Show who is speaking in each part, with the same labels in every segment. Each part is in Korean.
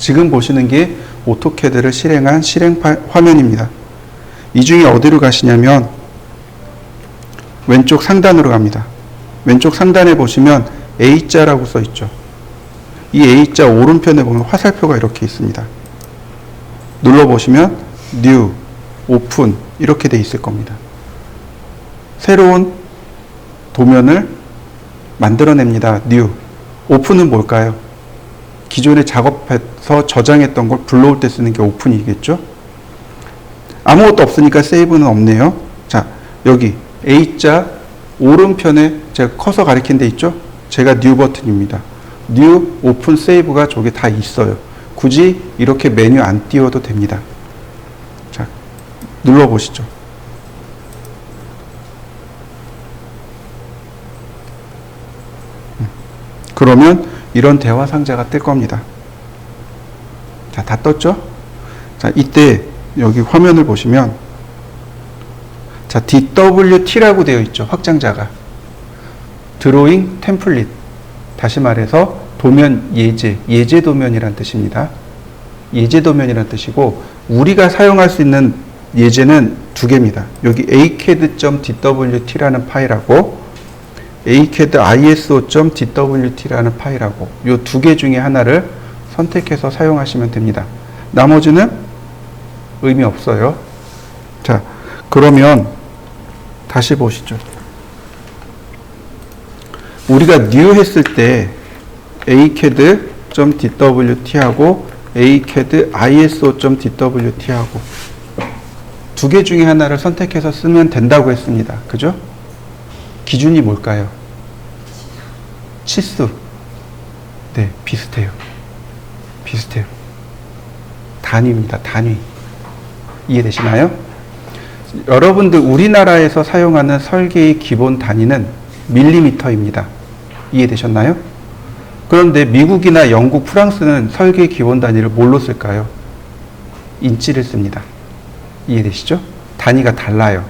Speaker 1: 지금 보시는 게 오토캐드를 실행한 실행 화면입니다. 이 중에 어디로 가시냐면 왼쪽 상단으로 갑니다. 왼쪽 상단에 보시면 A자라고 써 있죠. 이 A자 오른편에 보면 화살표가 이렇게 있습니다. 눌러보시면 New, Open 이렇게 돼 있을 겁니다. 새로운 도면을 만들어냅니다. New. Open은 뭘까요? 기존에 작업해서 저장했던 걸 불러올 때 쓰는 게 오픈이겠죠? 아무것도 없으니까 세이브는 없네요. 자, 여기 A자 오른편에 제가 커서 가리킨 데 있죠? 제가 뉴 버튼입니다. 뉴, 오픈, 세이브가 저게 다 있어요. 굳이 이렇게 메뉴 안 띄워도 됩니다. 자, 눌러보시죠. 그러면 이런 대화 상자가 뜰 겁니다. 자, 다 떴죠? 자, 이때 여기 화면을 보시면 자, DWT라고 되어 있죠. 확장자가. 드로잉 템플릿. 다시 말해서 도면 예제, 예제 도면이란 뜻입니다. 예제 도면이란 뜻이고 우리가 사용할 수 있는 예제는 두 개입니다. 여기 acad.dwt라는 파일하고 acad.iso.dwt라는 파일하고 이 두 개 중에 하나를 선택해서 사용하시면 됩니다. 나머지는 의미 없어요. 자, 그러면 다시 보시죠. 우리가 new 했을 때 acad.dwt하고 acad.iso.dwt하고 두 개 중에 하나를 선택해서 쓰면 된다고 했습니다. 그죠? 기준이 뭘까요? 치수. 네, 비슷해요. 비슷해요. 단위입니다. 단위. 이해되시나요? 여러분들 우리나라에서 사용하는 설계의 기본 단위는 밀리미터입니다. 이해되셨나요? 그런데 미국이나 영국, 프랑스는 설계 기본 단위를 뭘로 쓸까요? 인치를 씁니다. 이해되시죠? 단위가 달라요.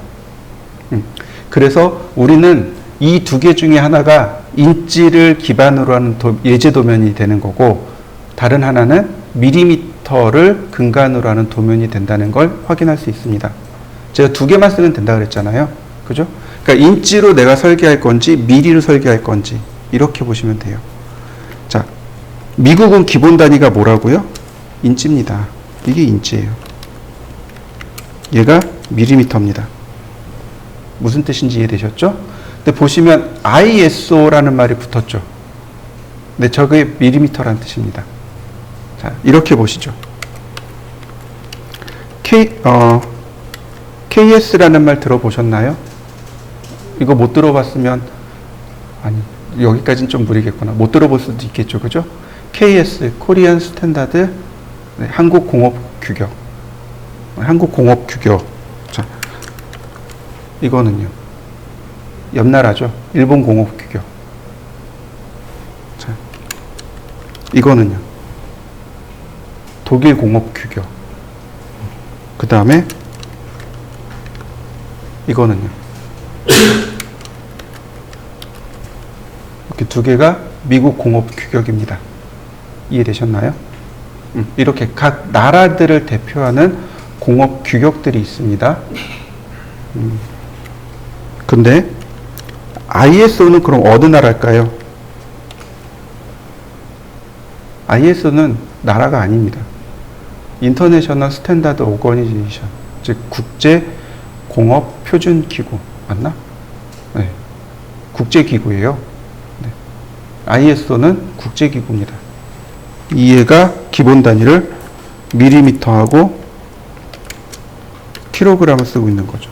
Speaker 1: 그래서 우리는 이 두 개 중에 하나가 인치를 기반으로 하는 예제 도면이 되는 거고 다른 하나는 밀리미터를 근간으로 하는 도면이 된다는 걸 확인할 수 있습니다. 제가 두 개만 쓰면 된다 그랬잖아요. 그죠? 그러니까 인치로 내가 설계할 건지 미리로 설계할 건지 이렇게 보시면 돼요. 자, 미국은 기본 단위가 뭐라고요? 인치입니다. 이게 인치예요. 얘가 밀리미터입니다. 무슨 뜻인지 이해되셨죠? 근데 보시면 ISO라는 말이 붙었죠. 근데 저게 밀리미터라는 뜻입니다. 자, 이렇게 보시죠. KS라는 말 들어보셨나요? 이거 못 들어봤으면 아니 여기까지는 좀 무리겠구나. 못 들어볼 수도 있겠죠. 그죠? KS, 코리안 스탠다드, 네, 한국공업규격. 한국공업규격. 자, 이거는요. 옆나라죠. 일본공업규격. 자, 이거는요. 독일공업규격. 그 다음에 이거는요. 이렇게 두 개가 미국 공업 규격입니다. 이해되셨나요? 이렇게 각 나라들을 대표하는 공업 규격들이 있습니다. 근데 ISO는 그럼 어느 나라일까요? ISO는 나라가 아닙니다. 인터내셔널 스탠다드 오거니제이션, 즉 국제 공업 표준 기구 맞나? 네, 국제 기구예요. 네. ISO는 국제 기구입니다. 얘가 기본 단위를 밀리미터하고 킬로그램을 쓰고 있는 거죠.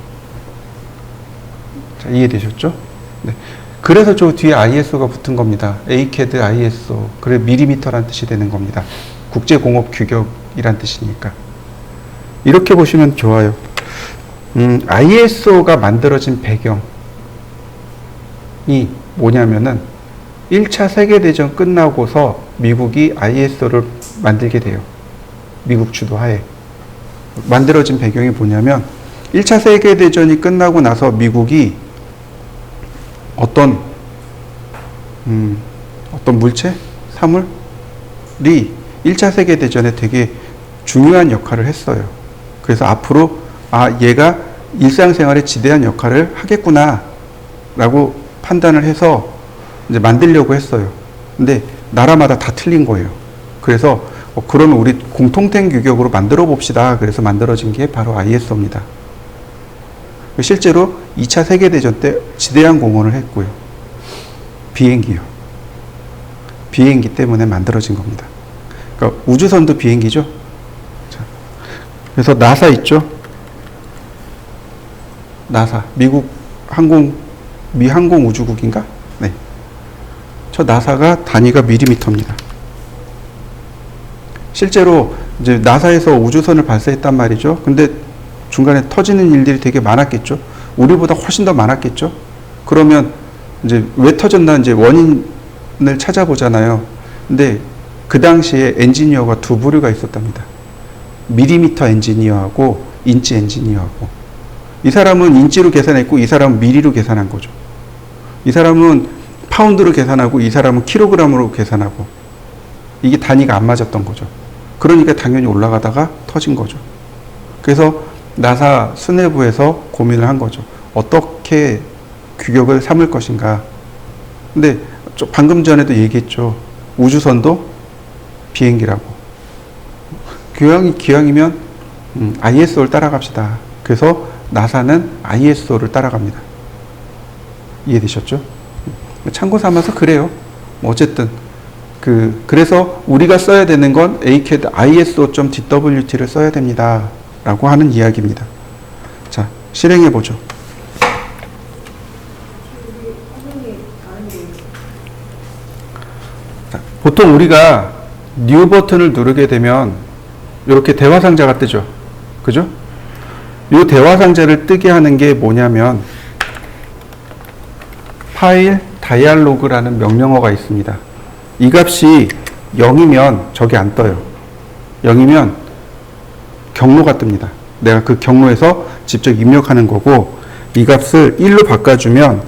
Speaker 1: 자, 이해되셨죠? 네. 그래서 저 뒤에 ISO가 붙은 겁니다. acad, ISO. 그래 밀리미터라는 뜻이 되는 겁니다. 국제 공업 규격이란 뜻이니까. 이렇게 보시면 좋아요. ISO가 만들어진 배경이 뭐냐면은 1차 세계대전 끝나고서 미국이 ISO를 만들게 돼요. 미국 주도하에. 만들어진 배경이 뭐냐면 1차 세계대전이 끝나고 나서 미국이 어떤 물체? 사물이 1차 세계대전에 되게 중요한 역할을 했어요. 그래서 앞으로 얘가 일상생활에 지대한 역할을 하겠구나 라고 판단을 해서 이제 만들려고 했어요. 근데 나라마다 다 틀린 거예요. 그래서 그러면 우리 공통된 규격으로 만들어 봅시다. 그래서 만들어진 게 바로 ISO입니다. 실제로 2차 세계대전 때 지대한 공헌을 했고요. 비행기요. 비행기 때문에 만들어진 겁니다. 그러니까 우주선도 비행기죠. 자, 그래서 나사 있죠. 나사, 미 항공우주국인가? 네. 저 나사가 단위가 밀리미터입니다. 실제로 이제 나사에서 우주선을 발사했단 말이죠. 근데 중간에 터지는 일들이 되게 많았겠죠. 우리보다 훨씬 더 많았겠죠. 그러면 이제 왜 터졌나 이제 원인을 찾아보잖아요. 근데 그 당시에 엔지니어가 두 부류가 있었답니다. 밀리미터 엔지니어하고 인치 엔지니어하고. 이 사람은 인치로 계산했고 이 사람은 미리로 계산한 거죠. 이 사람은 파운드로 계산하고 이 사람은 킬로그램으로 계산하고. 이게 단위가 안 맞았던 거죠. 그러니까 당연히 올라가다가 터진 거죠. 그래서 나사 수뇌부에서 고민을 한 거죠. 어떻게 규격을 삼을 것인가. 근데 방금 전에도 얘기했죠. 우주선도 비행기라고. 기왕이면 ISO를 따라갑시다. 그래서 나사는 ISO를 따라갑니다. 이해되셨죠? 참고 삼아서 그래요. 어쨌든 그래서 우리가 써야 되는 건 ACAD ISO.DWT를 써야 됩니다. 라고 하는 이야기입니다. 자, 실행해 보죠. 자, 보통 우리가 뉴 버튼을 누르게 되면 이렇게 대화 상자가 뜨죠. 그죠? 이 대화 상자를 뜨게 하는 게 뭐냐면 파일 다이얼로그라는 명령어가 있습니다. 이 값이 0이면 저기 안 떠요. 0이면 경로가 뜹니다. 내가 그 경로에서 직접 입력하는 거고, 이 값을 1로 바꿔주면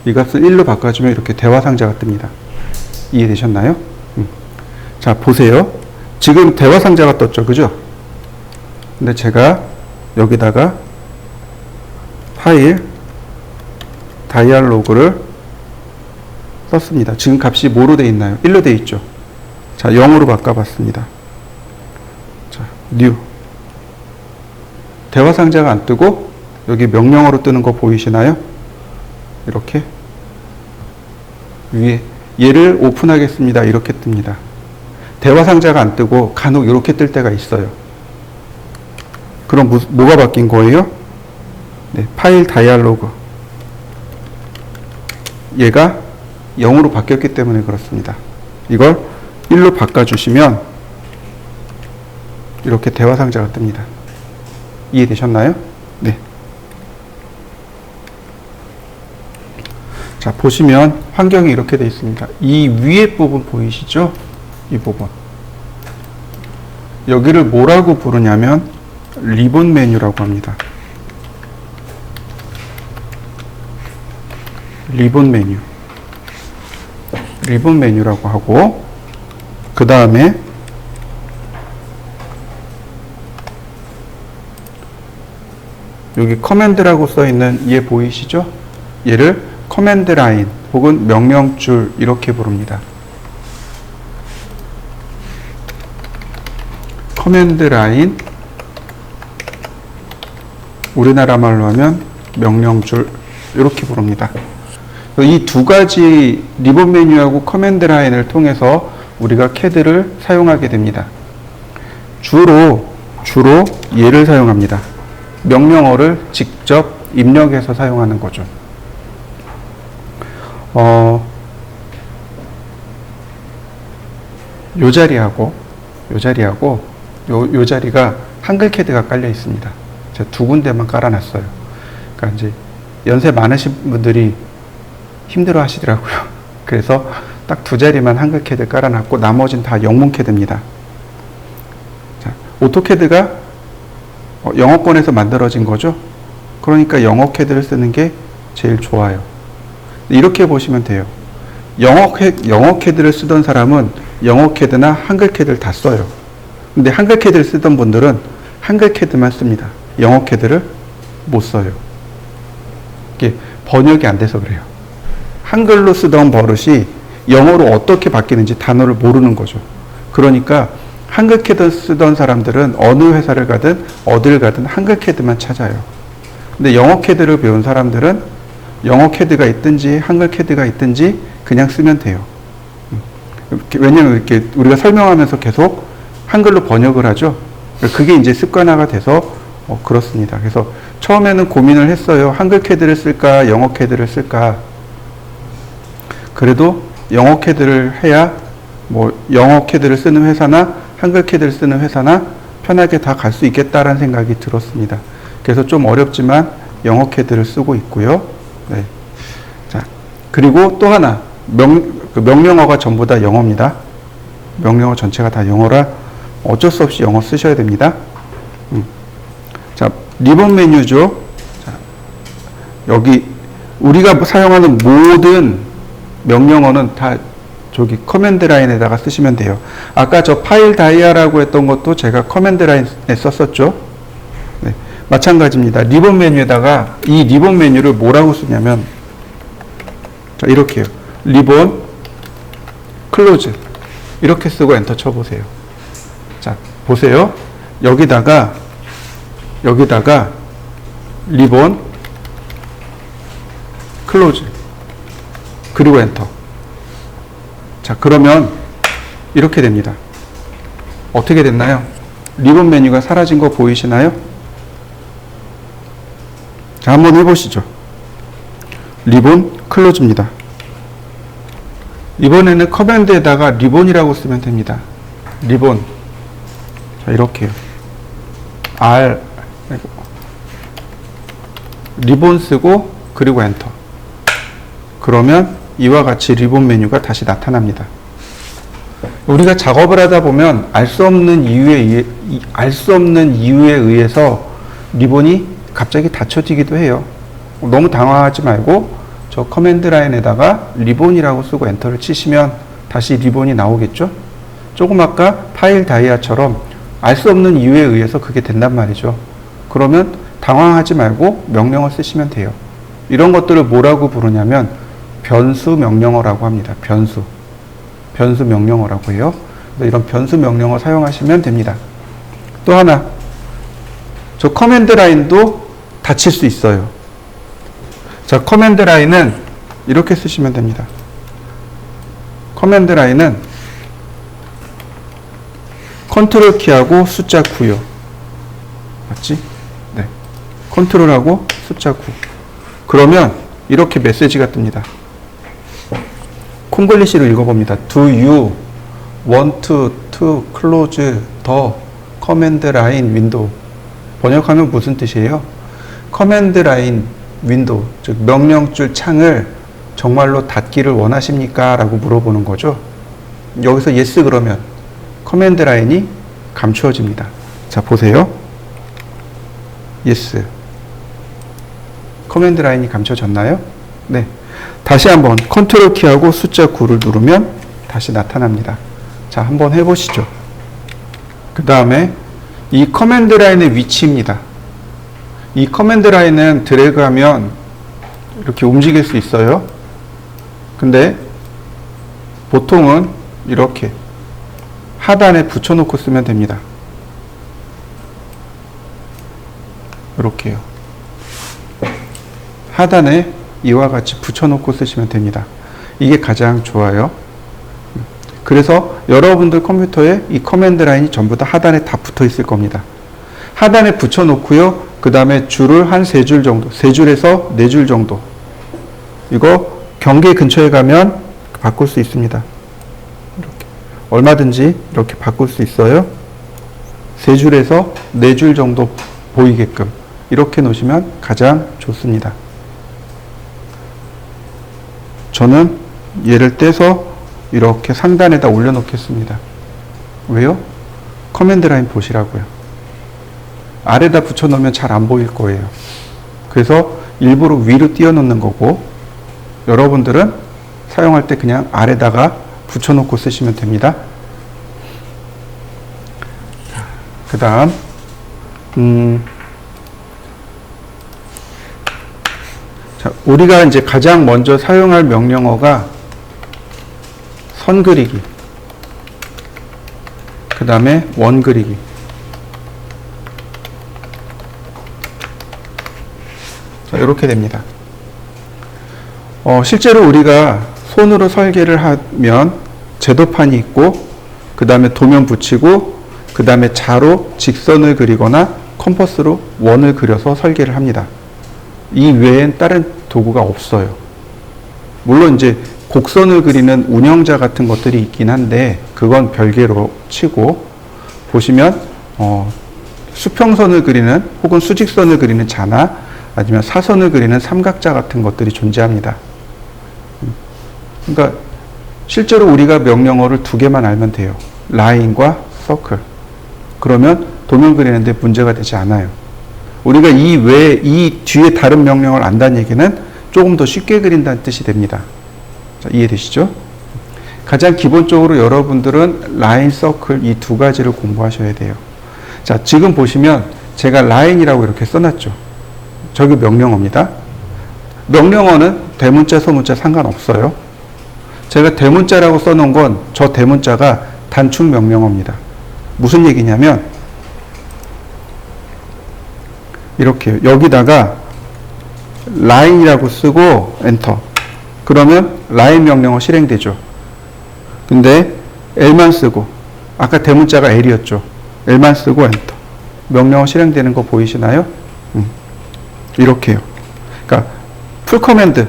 Speaker 1: 이렇게 대화 상자가 뜹니다. 이해되셨나요? 자, 보세요. 지금 대화 상자가 떴죠. 그죠? 근데 제가 여기다가 파일 다이얼로그를 썼습니다. 지금 값이 뭐로 되어 있나요? 1로 되어 있죠. 자, 0으로 바꿔봤습니다. 자, new. 대화 상자가 안 뜨고 여기 명령어로 뜨는 거 보이시나요? 이렇게 위에 얘를 오픈하겠습니다. 이렇게 뜹니다. 대화 상자가 안 뜨고 간혹 이렇게 뜰 때가 있어요. 그럼 뭐가 바뀐 거예요? 네, 파일 다이얼로그. 얘가 0으로 바뀌었기 때문에 그렇습니다. 이걸 1로 바꿔주시면 이렇게 대화 상자가 뜹니다. 이해되셨나요? 네. 자, 보시면 환경이 이렇게 되어 있습니다. 이 위에 부분 보이시죠? 이 부분. 여기를 뭐라고 부르냐면 리본 메뉴라고 합니다. 리본 메뉴라고 하고, 그 다음에 여기 커맨드라고 써 있는 얘 보이시죠? 얘를 커맨드 라인 혹은 명령줄 이렇게 부릅니다. 커맨드 라인, 우리나라 말로 하면 명령줄 이렇게 부릅니다. 이 두 가지 리본 메뉴하고 커맨드 라인을 통해서 우리가 CAD를 사용하게 됩니다. 주로 얘를 사용합니다. 명령어를 직접 입력해서 사용하는 거죠. 요 자리하고 요 자리가 한글 CAD가 깔려 있습니다. 제가 두 군데만 깔아놨어요. 그러니까 이제 연세 많으신 분들이 힘들어 하시더라고요. 그래서 딱 두 자리만 한글 CAD 깔아놨고 나머지는 다 영문 CAD입니다. 자, 오토캐드가 영어권에서 만들어진 거죠. 그러니까 영어 CAD를 쓰는 게 제일 좋아요. 이렇게 보시면 돼요. 영어 CAD를 쓰던 사람은 영어 캐드나 한글 캐드를 다 써요. 근데 한글 캐드를 쓰던 분들은 한글 캐드만 씁니다. 영어 캐드를 못 써요. 이게 번역이 안 돼서 그래요. 한글로 쓰던 버릇이 영어로 어떻게 바뀌는지 단어를 모르는 거죠. 그러니까 한글 캐드 쓰던 사람들은 어느 회사를 가든 어딜 가든 한글 캐드만 찾아요. 근데 영어 캐드를 배운 사람들은 영어 캐드가 있든지 한글 캐드가 있든지 그냥 쓰면 돼요. 왜냐면 이렇게 우리가 설명하면서 계속 한글로 번역을 하죠. 그게 이제 습관화가 돼서 그렇습니다. 그래서 처음에는 고민을 했어요. 한글 캐드를 쓸까, 영어 캐드를 쓸까. 그래도 영어 캐드를 해야 뭐 영어 캐드를 쓰는 회사나 한글 캐드를 쓰는 회사나 편하게 다 갈 수 있겠다라는 생각이 들었습니다. 그래서 좀 어렵지만 영어 캐드를 쓰고 있고요. 네. 자, 그리고 또 하나 명령어가 전부 다 영어입니다. 명령어 전체가 다 영어라 어쩔 수 없이 영어 쓰셔야 됩니다. 자, 리본 메뉴죠. 자, 여기 우리가 사용하는 모든 명령어는 다 저기 커맨드 라인에다가 쓰시면 돼요. 아까 저 파일 다이아라고 했던 것도 제가 커맨드 라인에 썼었죠. 네, 마찬가지입니다. 리본 메뉴에다가 이 리본 메뉴를 뭐라고 쓰냐면 자, 이렇게요. 리본 클로즈 이렇게 쓰고 엔터 쳐보세요. 자, 보세요. 여기다가 리본 클로즈 그리고 엔터. 자, 그러면 이렇게 됩니다. 어떻게 됐나요? 리본 메뉴가 사라진 거 보이시나요? 자, 한번 해보시죠. 리본 클로즈입니다. 이번에는 커맨드에다가 리본이라고 쓰면 됩니다. 리본. 자, 이렇게요. 리본 쓰고 그리고 엔터. 그러면 이와 같이 리본 메뉴가 다시 나타납니다. 우리가 작업을 하다 보면 알 수 없는 이유에 의해서 리본이 갑자기 닫혀지기도 해요. 너무 당황하지 말고 저 커맨드 라인에다가 리본이라고 쓰고 엔터를 치시면 다시 리본이 나오겠죠? 조금 아까 파일 다이아처럼 알 수 없는 이유에 의해서 그게 된단 말이죠. 그러면 당황하지 말고 명령어 쓰시면 돼요. 이런 것들을 뭐라고 부르냐면 변수 명령어라고 합니다. 변수 명령어라고 해요. 이런 변수 명령어 사용하시면 됩니다. 또 하나, 저 커맨드 라인도 닫힐 수 있어요. 자, 커맨드 라인은 이렇게 쓰시면 됩니다. 커맨드 라인은 컨트롤 키하고 숫자 9요. 맞지? 네. 컨트롤하고 숫자 9. 그러면 이렇게 메시지가 뜹니다. 콩글리시로 읽어봅니다. Do you want to close the command line window? 번역하면 무슨 뜻이에요? 커맨드 라인 윈도우, 즉 명령줄 창을 정말로 닫기를 원하십니까? 라고 물어보는 거죠. 여기서 yes 그러면 커맨드 라인이 감추어집니다. 자, 보세요. yes. 커맨드 라인이 감춰졌나요? 네. 다시 한번 컨트롤 키하고 숫자 9를 누르면 다시 나타납니다. 자, 한번 해보시죠. 그 다음에 이 커맨드 라인의 위치입니다. 이 커맨드 라인은 드래그하면 이렇게 움직일 수 있어요. 근데 보통은 이렇게 하단에 붙여놓고 쓰면 됩니다. 이렇게요. 하단에 이와 같이 붙여놓고 쓰시면 됩니다. 이게 가장 좋아요. 그래서 여러분들 컴퓨터에 이 커맨드 라인이 전부 다 하단에 다 붙어 있을 겁니다. 하단에 붙여놓고요. 그 다음에 줄을 한 3줄 정도, 3줄에서 4줄 정도. 이거 경계 근처에 가면 바꿀 수 있습니다. 이렇게. 얼마든지 이렇게 바꿀 수 있어요. 3줄에서 4줄 정도 보이게끔 이렇게 놓으시면 가장 좋습니다. 저는 얘를 떼서 이렇게 상단에다 올려놓겠습니다. 왜요? 커맨드 라인 보시라고요. 아래다 붙여놓으면 잘 안 보일 거예요. 그래서 일부러 위로 띄워놓는 거고, 여러분들은 사용할 때 그냥 아래다가 붙여놓고 쓰시면 됩니다. 그 다음, 자, 우리가 이제 가장 먼저 사용할 명령어가 선 그리기, 그 다음에 원 그리기. 자, 이렇게 됩니다. 실제로 우리가 손으로 설계를 하면 제도판이 있고, 그 다음에 도면 붙이고, 그 다음에 자로 직선을 그리거나 컴퍼스로 원을 그려서 설계를 합니다. 이 외엔 다른 도구가 없어요. 물론 이제 곡선을 그리는 운영자 같은 것들이 있긴 한데, 그건 별개로 치고, 보시면 수평선을 그리는 혹은 수직선을 그리는 자나 아니면 사선을 그리는 삼각자 같은 것들이 존재합니다. 그러니까 실제로 우리가 명령어를 두 개만 알면 돼요. 라인과 서클. 그러면 도면 그리는데 문제가 되지 않아요. 우리가 이 외에, 이 뒤에 다른 명령어를 안다는 얘기는 조금 더 쉽게 그린다는 뜻이 됩니다. 자, 이해되시죠? 가장 기본적으로 여러분들은 라인, 서클 이 두 가지를 공부하셔야 돼요. 자, 지금 보시면 제가 라인이라고 이렇게 써놨죠. 저기 명령어입니다. 명령어는 대문자, 소문자 상관없어요. 제가 대문자라고 써놓은 건 저 대문자가 단축 명령어입니다. 무슨 얘기냐면 이렇게 여기다가 라인이라고 쓰고 엔터. 그러면 라인 명령어 실행되죠. 근데 L만 쓰고 아까 대문자가 L이었죠. L만 쓰고 엔터. 명령어 실행되는 거 보이시나요? 이렇게요. 그러니까 풀 커맨드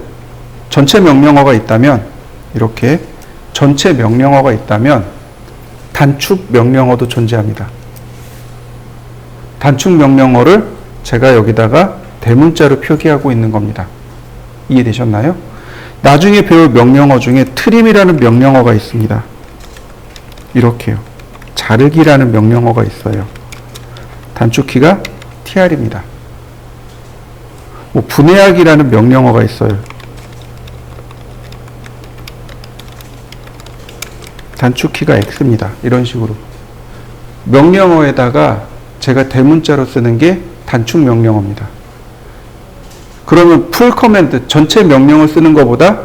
Speaker 1: 전체 명령어가 있다면 이렇게 전체 명령어가 있다면 단축 명령어도 존재합니다. 단축 명령어를 제가 여기다가 대문자로 표기하고 있는 겁니다. 이해되셨나요? 나중에 배울 명령어 중에 트림이라는 명령어가 있습니다. 이렇게요. 자르기라는 명령어가 있어요. 단축키가 tr입니다. 분해하기라는 명령어가 있어요. 단축키가 x입니다. 이런 식으로. 명령어에다가 제가 대문자로 쓰는 게 단축 명령어입니다. 그러면 풀 커맨드 전체 명령어 쓰는 것보다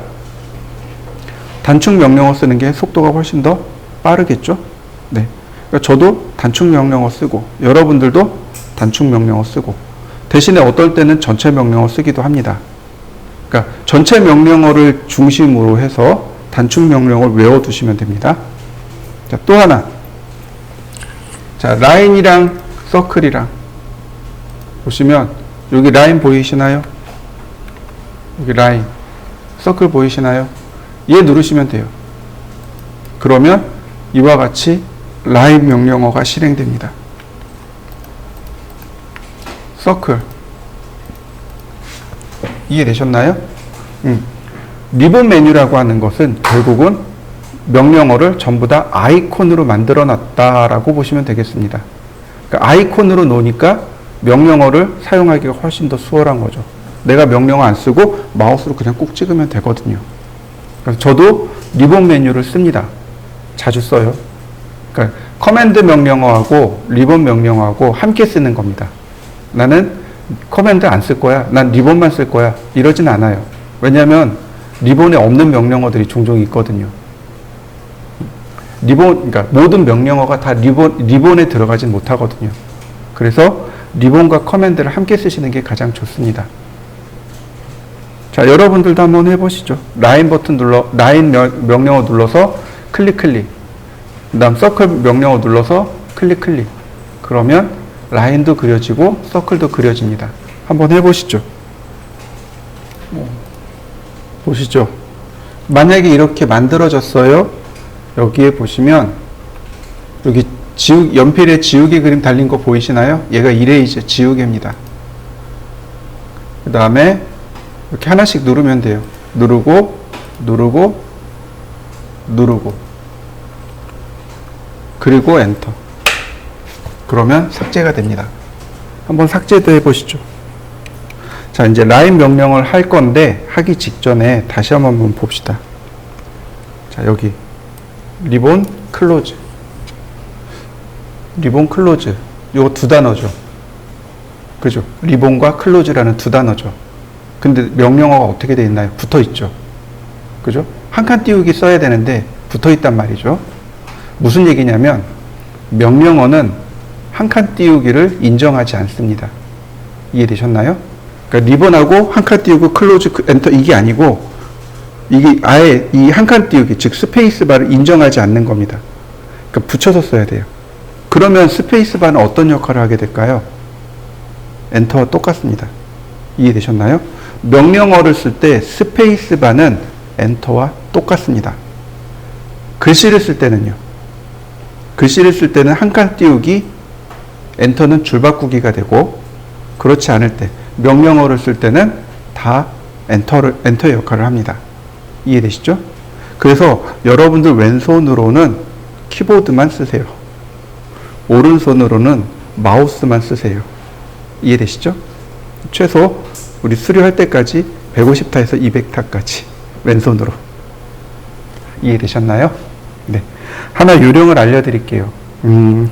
Speaker 1: 단축 명령어 쓰는 게 속도가 훨씬 더 빠르겠죠? 네. 그러니까 저도 단축 명령어 쓰고 여러분들도 단축 명령어 쓰고 대신에 어떨 때는 전체 명령어 쓰기도 합니다. 그러니까 전체 명령어를 중심으로 해서 단축 명령어를 외워두시면 됩니다. 자, 또 하나. 자, 라인이랑 서클이랑 보시면 여기 라인 보이시나요? 여기 라인, 서클 보이시나요? 얘 누르시면 돼요. 그러면 이와 같이 라인 명령어가 실행됩니다. 서클. 이해되셨나요? 리본 메뉴라고 하는 것은 결국은 명령어를 전부 다 아이콘으로 만들어 놨다라고 보시면 되겠습니다. 그러니까 아이콘으로 놓으니까 명령어를 사용하기가 훨씬 더 수월한 거죠. 내가 명령어 안 쓰고 마우스로 그냥 꾹 찍으면 되거든요. 그래서 저도 리본 메뉴를 씁니다. 자주 써요. 그러니까 커맨드 명령어하고 리본 명령어하고 함께 쓰는 겁니다. 나는 커맨드 안 쓸 거야. 난 리본만 쓸 거야. 이러진 않아요. 왜냐하면 리본에 없는 명령어들이 종종 있거든요. 그러니까 모든 명령어가 다 리본에 들어가진 못하거든요. 그래서 리본과 커맨드를 함께 쓰시는 게 가장 좋습니다. 자, 여러분들도 한번 해보시죠. 라인 버튼 라인 명령어 눌러서 클릭. 그 다음 서클 명령어 눌러서 클릭. 그러면 라인도 그려지고 서클도 그려집니다. 한번 해보시죠. 보시죠. 만약에 이렇게 만들어졌어요. 여기에 보시면 여기 연필에 지우개 그림 달린 거 보이시나요? 얘가 이레이저 지우개입니다. 그 다음에 이렇게 하나씩 누르면 돼요. 누르고 그리고 엔터. 그러면 삭제가 됩니다. 한번 삭제도 해보시죠. 자, 이제 라인 명령을 할 건데 하기 직전에 다시 한번 봅시다. 자, 여기 리본 클로즈. 요거 두 단어죠. 그죠? 리본과 클로즈라는 두 단어죠. 근데 명령어가 어떻게 되어 있나요? 붙어 있죠. 그죠? 한 칸 띄우기 써야 되는데 붙어 있단 말이죠. 무슨 얘기냐면 명령어는 한 칸 띄우기를 인정하지 않습니다. 이해되셨나요? 그러니까 리본하고 한 칸 띄우고 클로즈 엔터 이게 아니고 이게 아예 이 한 칸 띄우기 즉 스페이스바를 인정하지 않는 겁니다. 그러니까 붙여서 써야 돼요. 그러면 스페이스바는 어떤 역할을 하게 될까요? 엔터와 똑같습니다. 이해되셨나요? 명령어를 쓸 때 스페이스바는 엔터와 똑같습니다. 글씨를 쓸 때는요. 글씨를 쓸 때는 한 칸 띄우기, 엔터는 줄 바꾸기가 되고, 그렇지 않을 때 명령어를 쓸 때는 다 엔터의 역할을 합니다. 이해되시죠? 그래서 여러분들 왼손으로는 키보드만 쓰세요. 오른손으로는 마우스만 쓰세요. 이해되시죠? 최소 우리 수료할 때까지 150타에서 200타까지 왼손으로. 이해되셨나요? 네. 하나 요령을 알려드릴게요.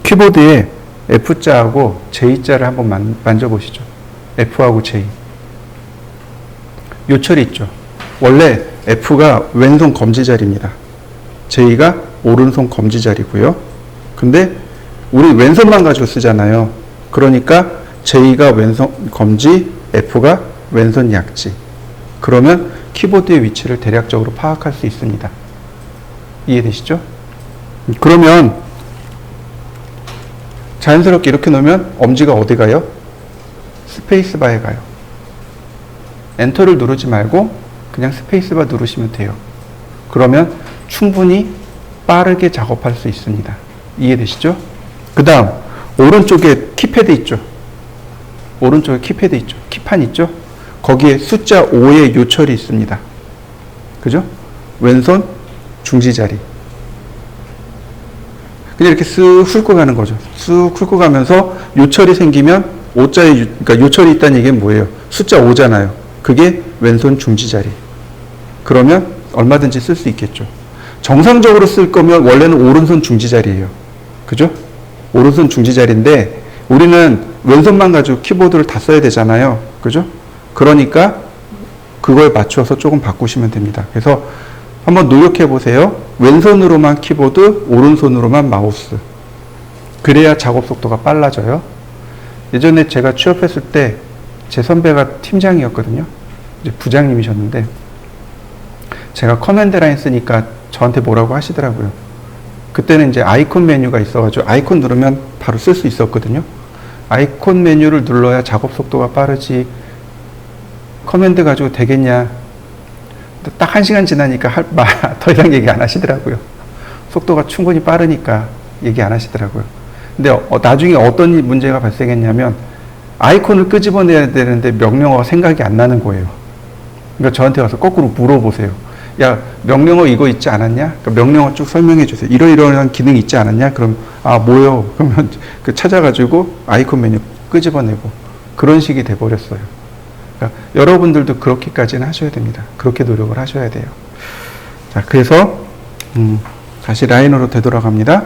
Speaker 1: 키보드에 F자하고 J자를 한번 만져보시죠. F하고 J. 요철이 있죠. 원래 F가 왼손 검지자리입니다. J가 오른손 검지자리고요. 근데 우리 왼손만 가지고 쓰잖아요. 그러니까 J가 왼손 검지, F가 왼손 약지. 그러면 키보드의 위치를 대략적으로 파악할 수 있습니다. 이해되시죠? 그러면 자연스럽게 이렇게 놓으면 엄지가 어디 가요? 스페이스바에 가요. 엔터를 누르지 말고 그냥 스페이스바 누르시면 돼요. 그러면 충분히 빠르게 작업할 수 있습니다. 이해되시죠? 그 다음 오른쪽에 키패드 있죠? 오른쪽에 키패드 있죠? 키판 있죠? 거기에 숫자 5의 요철이 있습니다. 그죠? 왼손 중지자리. 그냥 이렇게 쓱 훑고 가는 거죠. 쓱 훑고 가면서 요철이 생기면 그러니까 요철이 있다는 얘기는 뭐예요? 숫자 5잖아요. 그게 왼손 중지자리. 그러면 얼마든지 쓸 수 있겠죠. 정상적으로 쓸 거면 원래는 오른손 중지자리예요. 그죠? 오른손 중지자리인데 우리는 왼손만 가지고 키보드를 다 써야 되잖아요. 그죠? 그러니까 그거에 맞춰서 조금 바꾸시면 됩니다. 그래서 한번 노력해 보세요. 왼손으로만 키보드, 오른손으로만 마우스. 그래야 작업 속도가 빨라져요. 예전에 제가 취업했을 때 제 선배가 팀장이었거든요. 이제 부장님이셨는데 제가 커맨드 라인 쓰니까 저한테 뭐라고 하시더라고요. 그때는 이제 아이콘 메뉴가 있어가지고 아이콘 누르면 바로 쓸 수 있었거든요. 아이콘 메뉴를 눌러야 작업 속도가 빠르지 커맨드 가지고 되겠냐. 딱 1시간 지나니까 더 이상 얘기 안 하시더라고요. 속도가 충분히 빠르니까 얘기 안 하시더라고요. 근데 나중에 어떤 문제가 발생했냐면 아이콘을 끄집어내야 되는데 명령어가 생각이 안 나는 거예요. 그러니까 저한테 와서 거꾸로 물어보세요. 야, 명령어 이거 있지 않았냐? 그러니까 명령어 쭉 설명해 주세요. 이러이러한 기능이 있지 않았냐? 그럼 뭐요? 그러면 찾아가지고 아이콘 메뉴 끄집어내고 그런 식이 돼버렸어요. 그러니까 여러분들도 그렇게까지는 하셔야 됩니다. 그렇게 노력을 하셔야 돼요. 자, 그래서 다시 라인으로 되돌아갑니다.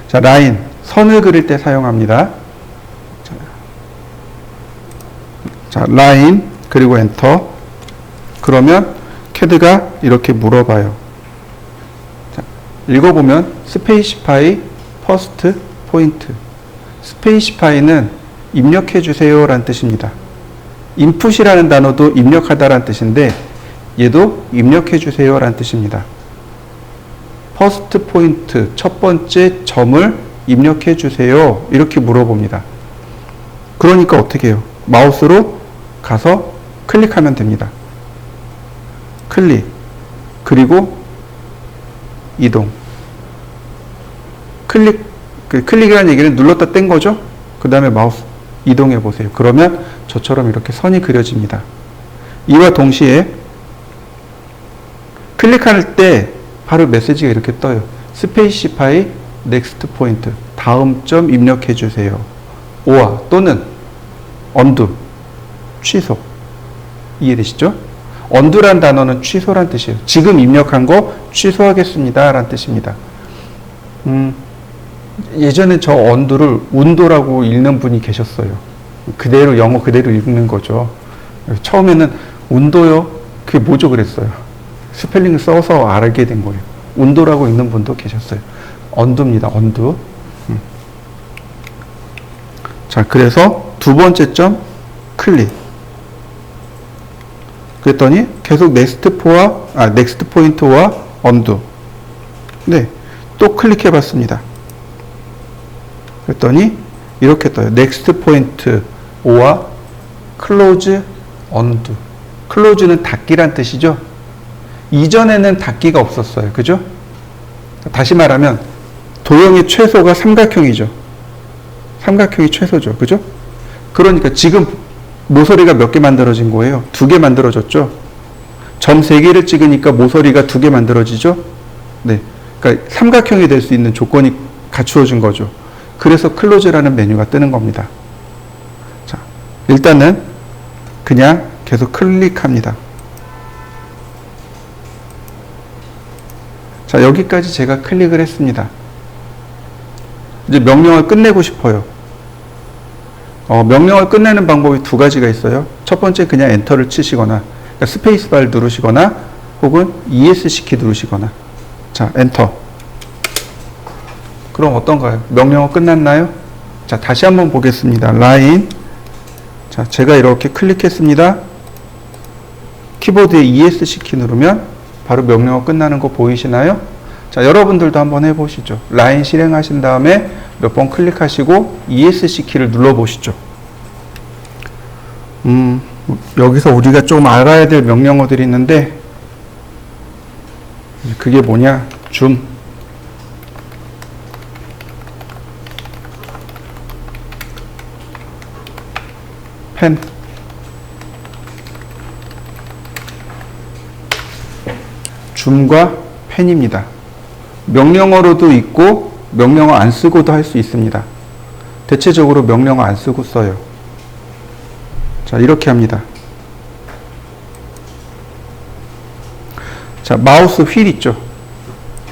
Speaker 1: 자, 라인 선을 그릴 때 사용합니다. 자, 라인 그리고 엔터. 그러면 캐드가 이렇게 물어봐요. 자, 읽어보면 스페이시파이 퍼스트 포인트. 스페이시파이는 입력해 주세요 라는 뜻입니다. 인풋이라는 단어도 입력하다라는 뜻인데 얘도 입력해 주세요 라는 뜻입니다. 퍼스트 포인트, 첫 번째 점을 입력해 주세요 이렇게 물어봅니다. 그러니까 어떻게 해요? 마우스로 가서 클릭하면 됩니다. 클릭, 그리고 이동. 클릭이라는 얘기는 눌렀다 뗀 거죠? 그 다음에 마우스 이동해 보세요. 그러면 저처럼 이렇게 선이 그려집니다. 이와 동시에 클릭할 때 바로 메시지가 이렇게 떠요. 스페이시파이 넥스트 포인트, 다음 점 입력해 주세요. 오와 또는 언두, 취소. 이해되시죠? 언두란 단어는 취소란 뜻이에요. 지금 입력한 거 취소하겠습니다 라는 뜻입니다. 예전에 저 언두를 운도라고 읽는 분이 계셨어요. 그대로 영어 그대로 읽는 거죠. 처음에는 운도요? 그게 뭐죠? 그랬어요. 스펠링을 써서 알게 된 거예요. 운도라고 읽는 분도 계셨어요. 언두입니다. 언두. 자, 그래서 두 번째 점 클릭. 그랬더니 계속 넥스트 포인트와 언두. 네, 또 클릭해 봤습니다. 그랬더니 이렇게 떠요. 넥스트 포인트 오와 클로즈 언두. 클로즈는 닫기란 뜻이죠. 이전에는 닫기가 없었어요. 그죠? 다시 말하면 도형의 최소가 삼각형이죠. 삼각형이 최소죠. 그죠? 그러니까 지금 모서리가 몇 개 만들어진 거예요? 2개 만들어졌죠? 점 3개를 찍으니까 모서리가 2개 만들어지죠? 네. 그러니까 삼각형이 될 수 있는 조건이 갖추어진 거죠. 그래서 클로즈라는 메뉴가 뜨는 겁니다. 자, 일단은 그냥 계속 클릭합니다. 자, 여기까지 제가 클릭을 했습니다. 이제 명령을 끝내고 싶어요. 명령을 끝내는 방법이 2가지가 있어요. 첫 번째 그냥 엔터를 치시거나, 그러니까 스페이스바를 누르시거나, 혹은 ESC 키 누르시거나. 자, 엔터. 그럼 어떤가요? 명령어 끝났나요? 자, 다시 한번 보겠습니다. 라인. 자, 제가 이렇게 클릭했습니다. 키보드에 ESC 키 누르면 바로 명령어 끝나는 거 보이시나요? 자, 여러분들도 한번 해보시죠. 라인 실행하신 다음에 몇 번 클릭하시고 ESC 키를 눌러보시죠. 여기서 우리가 좀 알아야 될 명령어들이 있는데, 그게 뭐냐? 줌. 펜. 줌과 펜입니다. 명령어로도 있고 명령어 안 쓰고도 할 수 있습니다. 대체적으로 명령어 안 쓰고 써요. 자, 이렇게 합니다. 자, 마우스 휠 있죠?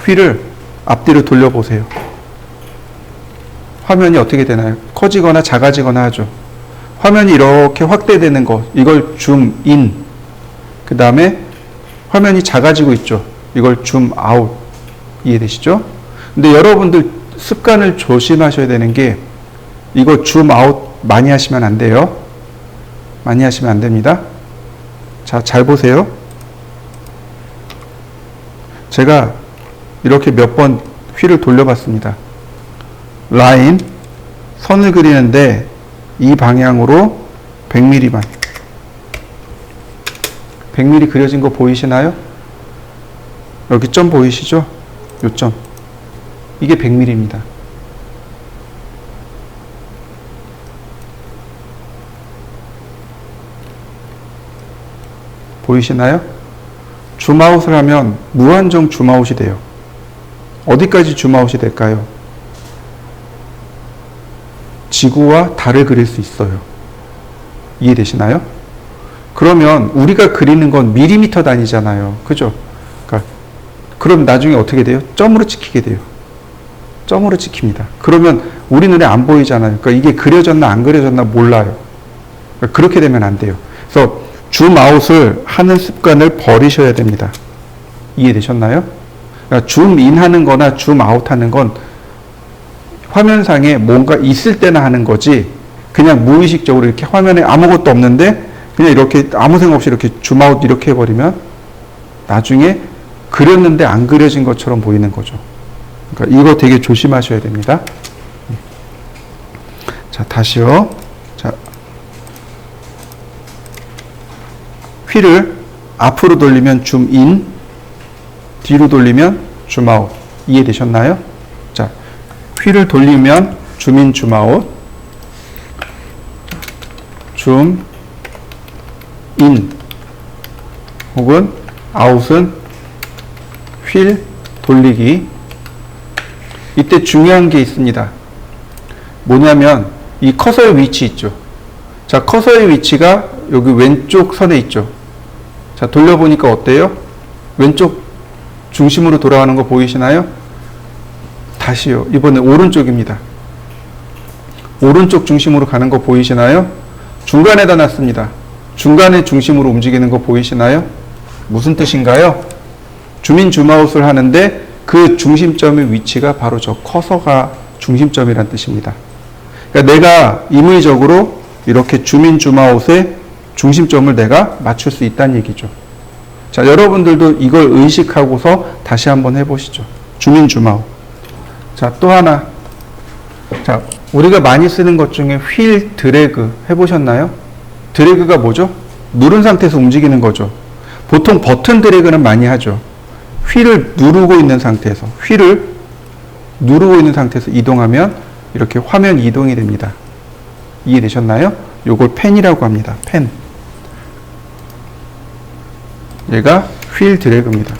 Speaker 1: 휠을 앞뒤로 돌려보세요. 화면이 어떻게 되나요? 커지거나 작아지거나 하죠. 화면이 이렇게 확대되는 거, 이걸 줌 인. 그 다음에 화면이 작아지고 있죠. 이걸 줌 아웃. 이해되시죠? 근데 여러분들 습관을 조심하셔야 되는 게, 이거 줌 아웃 많이 하시면 안 돼요. 많이 하시면 안 됩니다. 자, 잘 보세요. 제가 이렇게 몇 번 휠을 돌려봤습니다. 라인, 선을 그리는데 이 방향으로 100mm만. 100mm 그려진 거 보이시나요? 여기 점 보이시죠? 요 점. 이게 100mm입니다. 보이시나요? 줌아웃을 하면 무한정 줌아웃이 돼요. 어디까지 줌아웃이 될까요? 지구와 달을 그릴 수 있어요. 이해되시나요? 그러면 우리가 그리는 건 밀리미터 단위잖아요. 그죠? 그러니까 그럼 나중에 어떻게 돼요? 점으로 찍히게 돼요. 점으로 찍힙니다. 그러면 우리 눈에 안 보이잖아요. 그러니까 이게 그려졌나 안 그려졌나 몰라요. 그러니까 그렇게 되면 안 돼요. 그래서 줌아웃을 하는 습관을 버리셔야 됩니다. 이해되셨나요? 그러니까 줌인 하는 거나 줌아웃 하는 건 화면상에 뭔가 있을 때나 하는 거지, 그냥 무의식적으로 이렇게 화면에 아무것도 없는데 그냥 이렇게 아무 생각 없이 이렇게 줌아웃 이렇게 해버리면 나중에 그렸는데 안 그려진 것처럼 보이는 거죠. 그러니까 이거 되게 조심하셔야 됩니다. 자, 다시요. 자, 휠을 앞으로 돌리면 줌인, 뒤로 돌리면 줌아웃. 이해되셨나요? 자, 휠을 돌리면 줌인, 줌아웃, 줌인 혹은 아웃은 휠 돌리기. 이때 중요한 게 있습니다. 뭐냐면 이 커서의 위치 있죠. 자, 커서의 위치가 여기 왼쪽 선에 있죠. 자, 돌려보니까 어때요? 왼쪽 중심으로 돌아가는 거 보이시나요? 다시요. 이번에 오른쪽입니다. 오른쪽 중심으로 가는 거 보이시나요? 중간에다 놨습니다. 중간에 중심으로 움직이는 거 보이시나요? 무슨 뜻인가요? 줌인 줌아웃을 하는데 그 중심점의 위치가 바로 저 커서가 중심점이란 뜻입니다. 그러니까 내가 임의적으로 이렇게 줌인 줌아웃의 중심점을 내가 맞출 수 있다는 얘기죠. 자, 여러분들도 이걸 의식하고서 다시 한번 해보시죠. 줌인 줌아웃. 자, 또 하나. 자, 우리가 많이 쓰는 것 중에 휠 드래그 해보셨나요? 드래그가 뭐죠? 누른 상태에서 움직이는 거죠. 보통 버튼 드래그는 많이 하죠. 휠을 누르고 있는 상태에서 이동하면 이렇게 화면 이동이 됩니다. 이해되셨나요? 요걸 펜이라고 합니다. 펜. 얘가 휠 드래그입니다.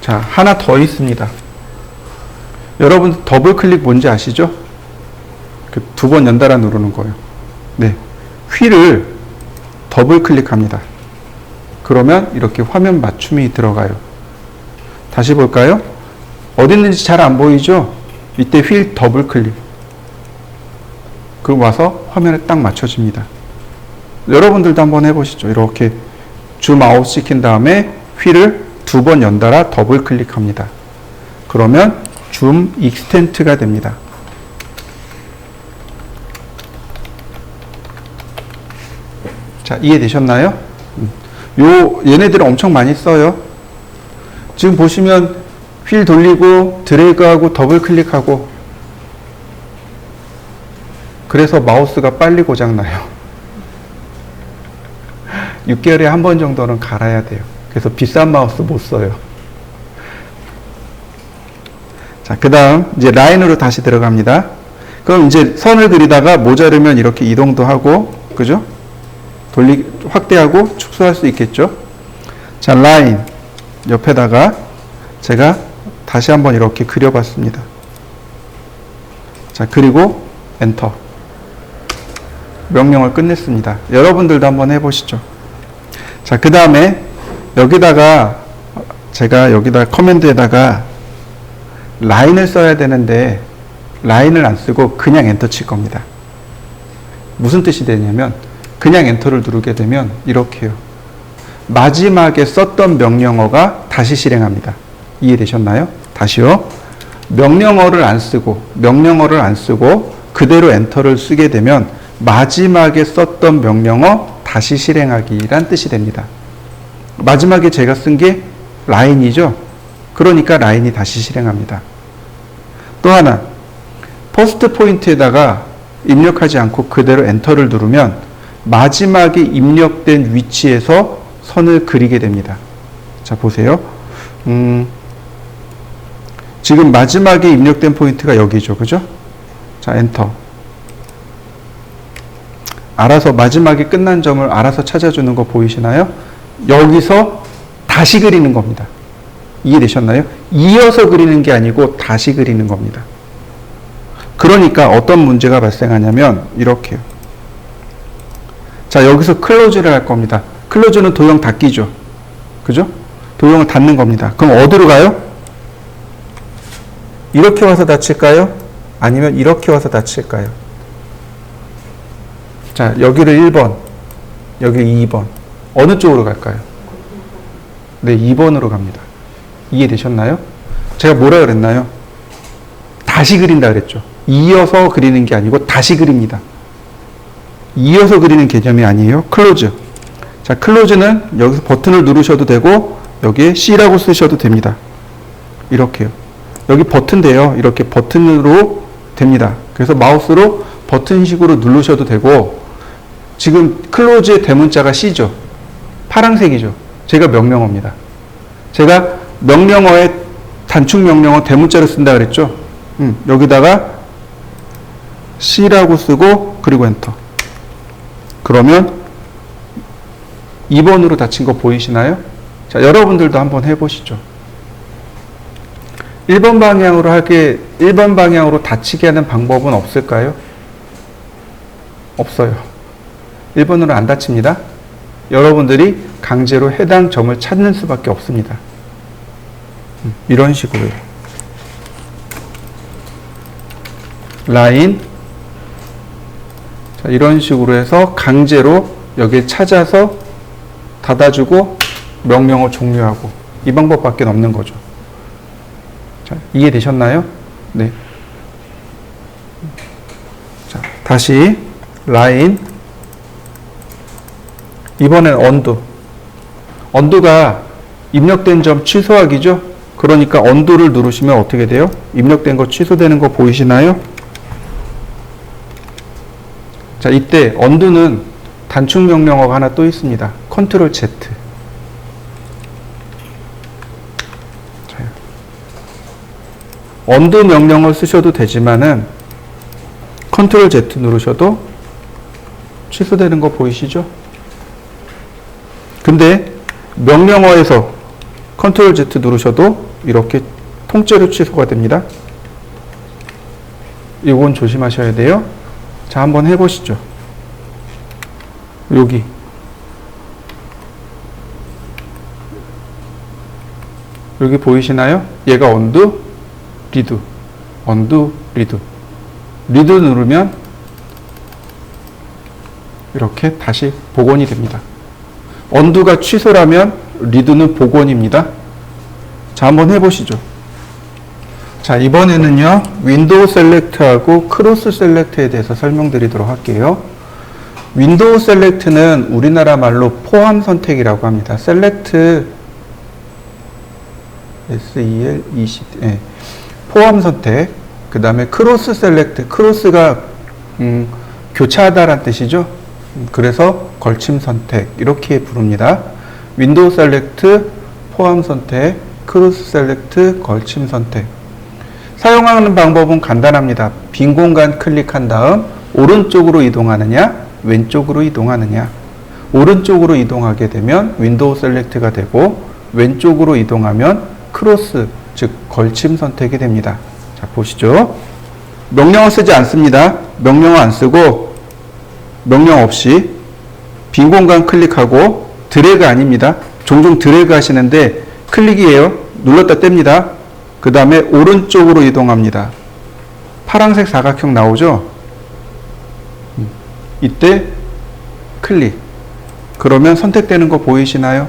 Speaker 1: 자, 하나 더 있습니다. 여러분 더블 클릭 뭔지 아시죠? 그 2번 연달아 누르는 거예요. 네. 휠을 더블 클릭합니다. 그러면 이렇게 화면 맞춤이 들어가요. 다시 볼까요? 어디 있는지 잘 안 보이죠? 이때 휠 더블 클릭. 그럼 와서 화면에 딱 맞춰집니다. 여러분들도 한번 해보시죠. 이렇게 줌 아웃 시킨 다음에 휠을 2번 연달아 더블 클릭합니다. 그러면 줌 익스텐트가 됩니다. 자, 이해되셨나요? 얘네들은 엄청 많이 써요. 지금 보시면 휠 돌리고 드래그하고 더블 클릭하고 그래서 마우스가 빨리 고장나요. 6개월에 한 번 정도는 갈아야 돼요. 그래서 비싼 마우스 못 써요. 자, 그 다음 이제 라인으로 다시 들어갑니다. 그럼 이제 선을 그리다가 모자르면 이렇게 이동도 하고, 그죠? 확대하고 축소할 수 있겠죠? 자, 라인 옆에다가 제가 다시 한번 이렇게 그려봤습니다. 자, 그리고 엔터. 명령을 끝냈습니다. 여러분들도 한번 해보시죠. 자, 그 다음에 제가 여기다 커맨드에다가 라인을 써야 되는데 라인을 안 쓰고 그냥 엔터 칠 겁니다. 무슨 뜻이 되냐면 그냥 엔터를 누르게 되면 이렇게요. 마지막에 썼던 명령어가 다시 실행합니다. 이해되셨나요? 다시요. 명령어를 안 쓰고 그대로 엔터를 쓰게 되면 마지막에 썼던 명령어 다시 실행하기란 뜻이 됩니다. 마지막에 제가 쓴 게 라인이죠. 그러니까 라인이 다시 실행합니다. 또 하나, 퍼스트 포인트에다가 입력하지 않고 그대로 엔터를 누르면 마지막에 입력된 위치에서 선을 그리게 됩니다. 자, 보세요. 지금 마지막에 입력된 포인트가 여기죠. 그죠? 자, 엔터. 알아서 마지막에 끝난 점을 알아서 찾아주는 거 보이시나요? 여기서 다시 그리는 겁니다. 이해되셨나요? 이어서 그리는 게 아니고 다시 그리는 겁니다. 그러니까 어떤 문제가 발생하냐면 이렇게요. 자, 여기서 클로즈를 할 겁니다. 클로즈는 도형 닫기죠. 그죠? 도형을 닫는 겁니다. 그럼 어디로 가요? 이렇게 와서 닫힐까요? 아니면 이렇게 와서 닫힐까요? 자, 여기를 1번, 여기를 2번. 어느 쪽으로 갈까요? 네, 2번으로 갑니다. 이해되셨나요? 제가 뭐라 그랬나요? 다시 그린다 그랬죠. 이어서 그리는 게 아니고 다시 그립니다. 이어서 그리는 개념이 아니에요. 클로즈. 자, 클로즈는 여기서 버튼을 누르셔도 되고 여기에 C라고 쓰셔도 됩니다. 이렇게요. 여기 버튼인데요. 이렇게 버튼으로 됩니다. 그래서 마우스로 버튼식으로 누르셔도 되고 지금 클로즈의 대문자가 C죠. 파란색이죠. 제가 명령어입니다. 제가 명령어에 단축 명령어 대문자를 쓴다 그랬죠. 여기다가 C라고 쓰고 그리고 엔터. 그러면 2번으로 닫힌 거 보이시나요? 자, 여러분들도 한번 해보시죠. 1번 방향으로 1번 방향으로 닫히게 하는 방법은 없을까요? 없어요. 1번으로 안 닫힙니다. 여러분들이 강제로 해당 점을 찾는 수밖에 없습니다. 이런 식으로요. 라인. 자, 이런 식으로 해서 강제로 여기에 찾아서 닫아주고 명령어 종료하고 이 방법밖에 없는 거죠. 자, 이해되셨나요? 네. 자, 다시 라인. 이번엔 언두. 언두가 입력된 점 취소하기죠? 그러니까 언두를 누르시면 어떻게 돼요? 입력된 거 취소되는 거 보이시나요? 자, 이때 언두는 단축 명령어가 하나 또 있습니다. 컨트롤 Z. 언두 명령을 쓰셔도 되지만은 컨트롤 Z 누르셔도 취소되는 거 보이시죠? 근데 명령어에서 컨트롤 Z 누르셔도 이렇게 통째로 취소가 됩니다. 이건 조심하셔야 돼요. 자, 한번 해보시죠. 여기 보이시나요? 얘가 언두, 리두, 언두, 리두. 리두 누르면 이렇게 다시 복원이 됩니다. 언두가 취소라면 리두는 복원입니다. 자, 한번 해보시죠. 자, 이번에는요, 윈도우 셀렉트하고 크로스 셀렉트에 대해서 설명드리도록 할게요. 윈도우 셀렉트는 우리나라 말로 포함 선택이라고 합니다. 셀렉트, SEL20, 네. 포함 선택. 그 다음에 크로스 셀렉트, 크로스가 교차하다라는 뜻이죠. 그래서 걸침 선택 이렇게 부릅니다. 윈도우 셀렉트, 포함 선택, 크로스 셀렉트, 걸침 선택. 사용하는 방법은 간단합니다. 빈 공간 클릭한 다음 오른쪽으로 이동하느냐, 왼쪽으로 이동하느냐. 오른쪽으로 이동하게 되면 윈도우 셀렉트가 되고 왼쪽으로 이동하면 크로스, 즉 걸침 선택이 됩니다. 자, 보시죠. 명령어 쓰지 않습니다. 명령어 안 쓰고 명령 없이 빈 공간 클릭하고 드래그 아닙니다. 종종 드래그 하시는데 클릭이에요. 눌렀다 뗍니다. 그 다음에 오른쪽으로 이동합니다. 파란색 사각형 나오죠? 이때 클릭. 그러면 선택되는 거 보이시나요?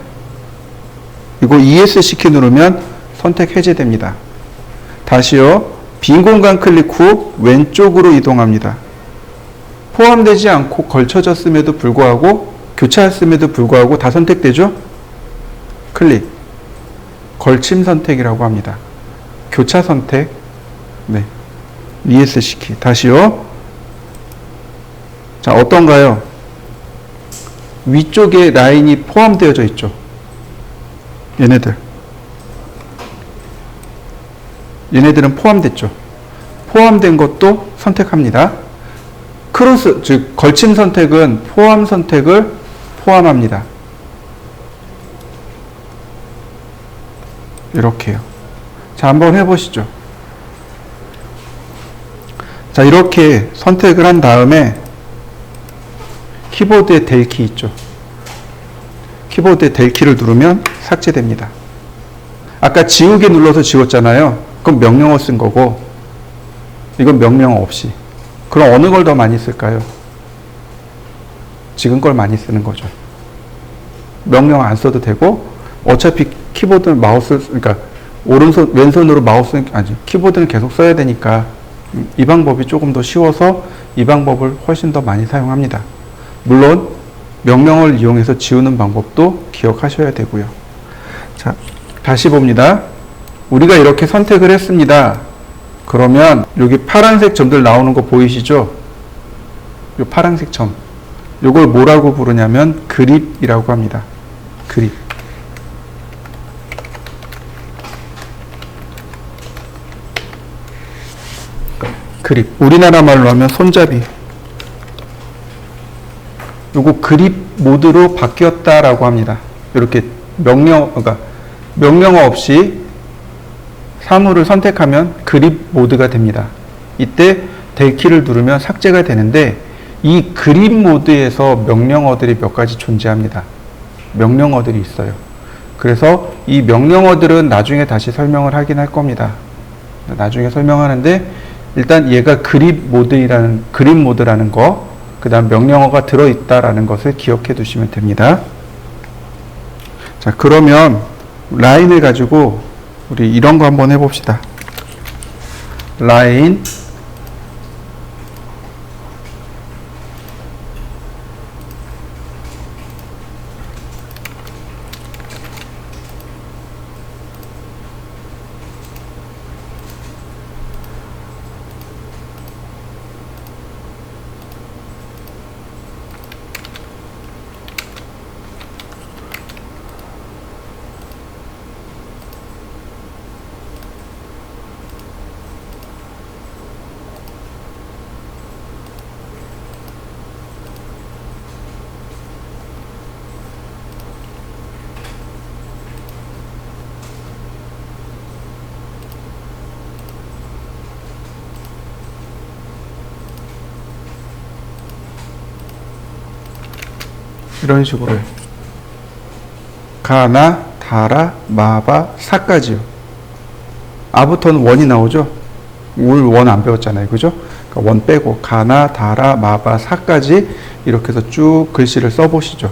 Speaker 1: 이거 ESC 키 누르면 선택 해제됩니다. 다시요. 빈 공간 클릭 후 왼쪽으로 이동합니다. 포함되지 않고 걸쳐졌음에도 불구하고 교차했음에도 불구하고 다 선택되죠? 클릭. 걸침 선택이라고 합니다. 교차 선택. 네. ESC 키. 다시요. 자, 어떤가요? 위쪽에 라인이 포함되어져 있죠. 얘네들은 포함됐죠. 포함된 것도 선택합니다. 크로스, 즉 걸침 선택은 포함 선택을 포함합니다. 이렇게요. 자, 한번 해보시죠. 자, 이렇게 선택을 한 다음에 키보드에 델 키 있죠. 키보드에 델 키를 누르면 삭제됩니다. 아까 지우개 눌러서 지웠잖아요. 그건 명령어 쓴 거고 이건 명령어 없이. 그럼 어느 걸 더 많이 쓸까요? 지금 걸 많이 쓰는 거죠. 명령어 안 써도 되고 어차피 키보드 마우스, 그러니까 오른손 왼손으로 마우스, 아니 키보드는 계속 써야 되니까 이 방법이 조금 더 쉬워서 이 방법을 훨씬 더 많이 사용합니다. 물론 명령어를 이용해서 지우는 방법도 기억하셔야 되고요. 자, 다시 봅니다. 우리가 이렇게 선택을 했습니다. 그러면 여기 파란색 점들 나오는 거 보이시죠? 이 파란색 점. 이걸 뭐라고 부르냐면 그립이라고 합니다. 그립. 그립. 우리나라 말로 하면 손잡이. 요거 그립 모드로 바뀌었다라고 합니다. 이렇게 그러니까 명령어 없이 사물을 선택하면 그립 모드가 됩니다. 이때 델키를 누르면 삭제가 되는데 이 그립 모드에서 명령어들이 몇 가지 존재합니다. 명령어들이 있어요. 그래서 이 명령어들은 나중에 다시 설명을 하긴 할 겁니다. 나중에 설명하는데 일단 얘가 그립 모드라는 거, 그 다음 명령어가 들어있다라는 것을 기억해 두시면 됩니다. 자, 그러면 라인을 가지고 우리 이런 거 한번 해봅시다. 라인 이런 식으로 가나, 다라, 마바, 사까지요. 아부터는 원이 나오죠. 올 원 안 배웠잖아요. 그죠? 그러니까 원 빼고 가나, 다라, 마바, 사까지 이렇게 해서 쭉 글씨를 써보시죠.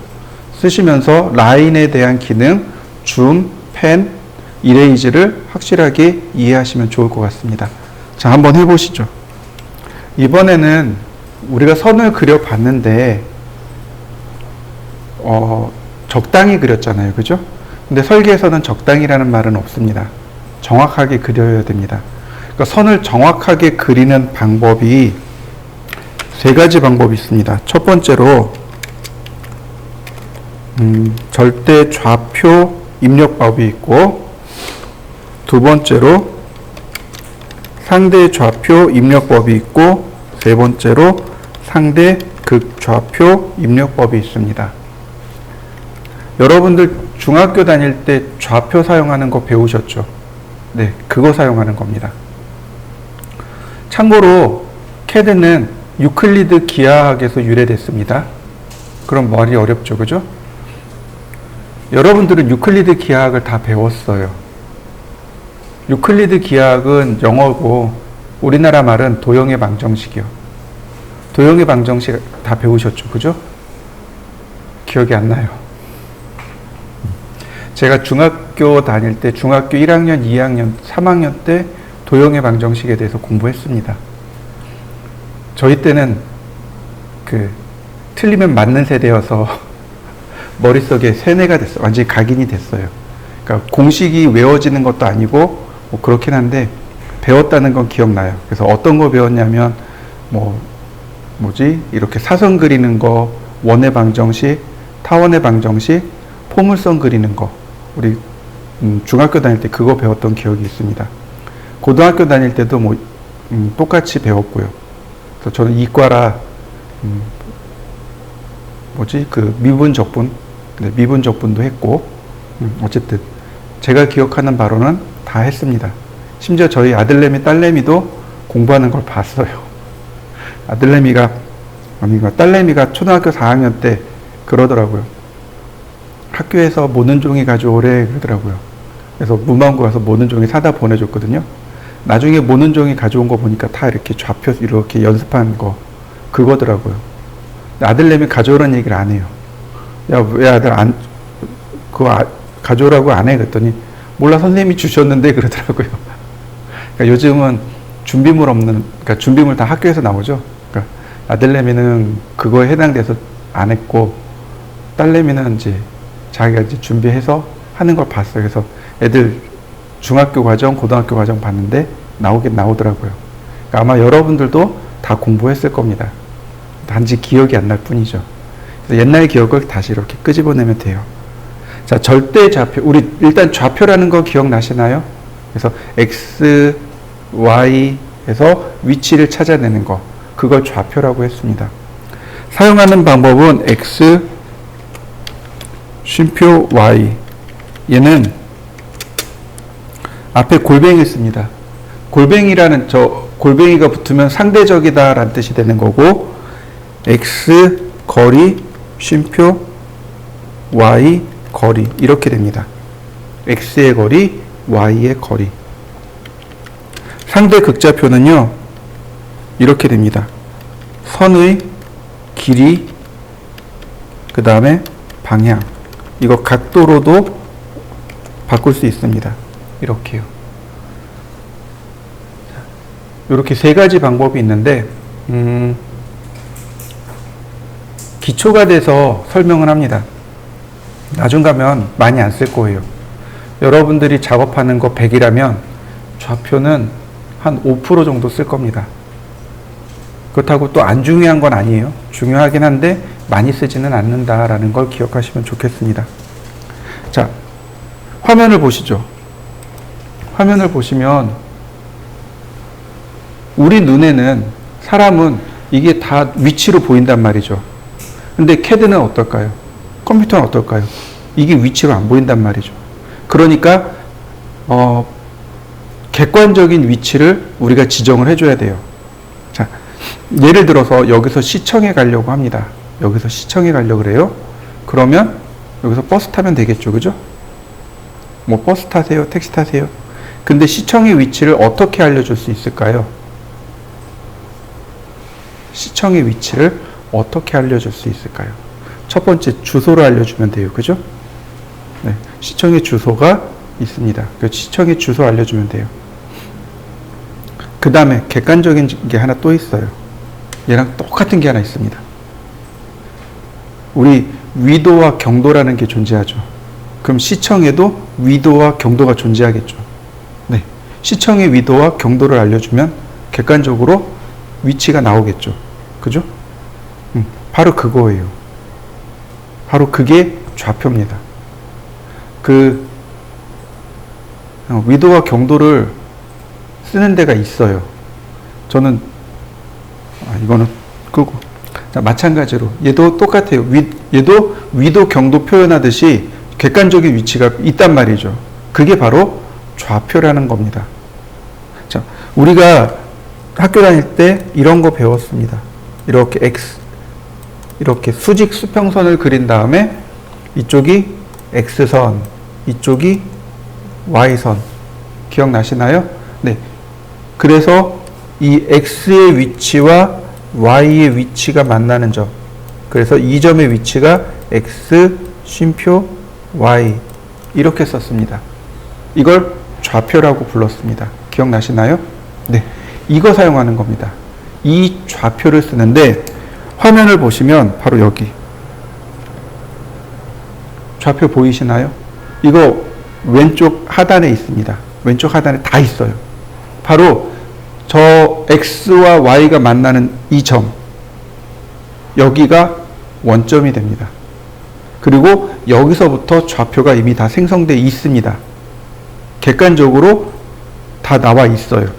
Speaker 1: 쓰시면서 라인에 대한 기능, 줌, 펜, 이레이즈를 확실하게 이해하시면 좋을 것 같습니다. 자, 한번 해보시죠. 이번에는 우리가 선을 그려봤는데 적당히 그렸잖아요. 그죠? 근데 설계에서는 적당이라는 말은 없습니다. 정확하게 그려야 됩니다. 그러니까 선을 정확하게 그리는 방법이 세 가지 방법이 있습니다. 첫 번째로 절대 좌표 입력법이 있고, 두 번째로 상대 좌표 입력법이 있고, 세 번째로 상대 극좌표 입력법이 있습니다. 여러분들 중학교 다닐 때 좌표 사용하는 거 배우셨죠? 네, 그거 사용하는 겁니다. 참고로 CAD는 유클리드 기하학에서 유래됐습니다. 그럼 말이 어렵죠, 그죠? 여러분들은 유클리드 기하학을 다 배웠어요. 유클리드 기하학은 영어고 우리나라 말은 도형의 방정식이요. 도형의 방정식 다 배우셨죠, 그죠? 기억이 안 나요. 제가 중학교 다닐 때 중학교 1학년, 2학년, 3학년 때 도형의 방정식에 대해서 공부했습니다. 저희 때는 틀리면 맞는 세대여서 머릿속에 세뇌가 됐어요. 완전히 각인이 됐어요. 그러니까 공식이 외워지는 것도 아니고 뭐 그렇긴 한데 배웠다는 건 기억나요. 그래서 어떤 거 배웠냐면 이렇게 사선 그리는 거, 원의 방정식, 타원의 방정식, 포물선 그리는 거, 우리 중학교 다닐 때 그거 배웠던 기억이 있습니다. 고등학교 다닐 때도 똑같이 배웠고요. 그래서 저는 이과라 미분 적분, 네, 미분 적분도 했고, 어쨌든 제가 기억하는 바로는 다 했습니다. 심지어 저희 아들내미, 딸내미도 공부하는 걸 봤어요. 딸내미가 초등학교 4학년 때 그러더라고요. 학교에서 모는 종이 가져오래 그러더라고요. 그래서 문방구 가서 모는 종이 사다 보내줬거든요. 나중에 모는 종이 가져온 거 보니까 다 이렇게 좌표 이렇게 연습한 거 그거더라고요. 아들내미 가져오라는 얘기를 안 해요. 야, 왜 아들 그거 가져오라고 안 해? 그랬더니 몰라, 선생님이 주셨는데 그러더라고요. 그러니까 요즘은 그러니까 준비물 다 학교에서 나오죠. 그러니까 아들내미는 그거에 해당돼서 안 했고, 딸내미는 자기가 준비해서 하는 걸 봤어요. 그래서 애들 중학교 과정, 고등학교 과정 봤는데 나오긴 나오더라고요. 그러니까 아마 여러분들도 다 공부했을 겁니다. 단지 기억이 안 날 뿐이죠. 그래서 옛날 기억을 다시 이렇게 끄집어내면 돼요. 자, 절대 좌표. 우리 일단 좌표라는 거 기억나시나요? 그래서 X, Y에서 위치를 찾아내는 거. 그걸 좌표라고 했습니다. 사용하는 방법은 X, 쉼표 Y. 얘는 앞에 골뱅이 씁니다. 골뱅이라는 골뱅이가 붙으면 상대적이다 라는 뜻이 되는 거고, x 거리 쉼표 y 거리 이렇게 됩니다. x의 거리 y의 거리. 상대 극좌표는요 이렇게 됩니다. 선의 길이 그 다음에 방향, 이거 각도로도 바꿀 수 있습니다. 이렇게요. 이렇게 세 가지 방법이 있는데 기초가 돼서 설명을 합니다. 나중 가면 많이 안 쓸 거예요. 여러분들이 작업하는 거 100이라면 좌표는 한 5% 정도 쓸 겁니다. 그렇다고 또 안 중요한 건 아니에요. 중요하긴 한데 많이 쓰지는 않는다라는 걸 기억하시면 좋겠습니다. 자, 화면을 보시죠. 화면을 보시면 우리 눈에는, 사람은 이게 다 위치로 보인단 말이죠. 근데 CAD는 어떨까요? 컴퓨터는 어떨까요? 이게 위치로 안 보인단 말이죠. 그러니까 객관적인 위치를 우리가 지정을 해줘야 돼요. 자, 예를 들어서 여기서 시청에 가려고 합니다. 여기서 시청에 가려고 그래요. 그러면 여기서 버스 타면 되겠죠, 그죠? 뭐 버스 타세요, 택시 타세요. 근데 시청의 위치를 어떻게 알려줄 수 있을까요? 시청의 위치를 어떻게 알려줄 수 있을까요? 첫 번째, 주소를 알려주면 돼요, 그죠? 네, 시청의 주소가 있습니다. 그 시청의 주소 알려주면 돼요. 그 다음에 객관적인 게 하나 또 있어요. 얘랑 똑같은 게 하나 있습니다. 우리 위도와 경도라는 게 존재하죠. 그럼 시청에도 위도와 경도가 존재하겠죠. 네, 시청의 위도와 경도를 알려주면 객관적으로 위치가 나오겠죠. 그죠? 바로 그거예요. 바로 그게 좌표입니다. 그 위도와 경도를 쓰는 데가 있어요. 저는 이거는 끄고, 자, 마찬가지로 얘도 똑같아요. 얘도 위도 경도 표현하듯이 객관적인 위치가 있단 말이죠. 그게 바로 좌표라는 겁니다. 자, 우리가 학교 다닐 때 이런 거 배웠습니다. 이렇게 X, 이렇게 수직 수평선을 그린 다음에 이쪽이 X선, 이쪽이 Y선. 기억나시나요? 네. 그래서 이 X의 위치와 Y의 위치가 만나는 점. 그래서 이 점의 위치가 X, 쉼표, Y. 이렇게 썼습니다. 이걸 좌표라고 불렀습니다. 기억나시나요? 네. 이거 사용하는 겁니다. 이 좌표를 쓰는데 화면을 보시면 바로 여기 좌표 보이시나요? 이거 왼쪽 하단에 있습니다. 왼쪽 하단에 다 있어요. 바로 저 X와 Y가 만나는 이 점, 여기가 원점이 됩니다. 그리고 여기서부터 좌표가 이미 다 생성되어 있습니다. 객관적으로 다 나와 있어요.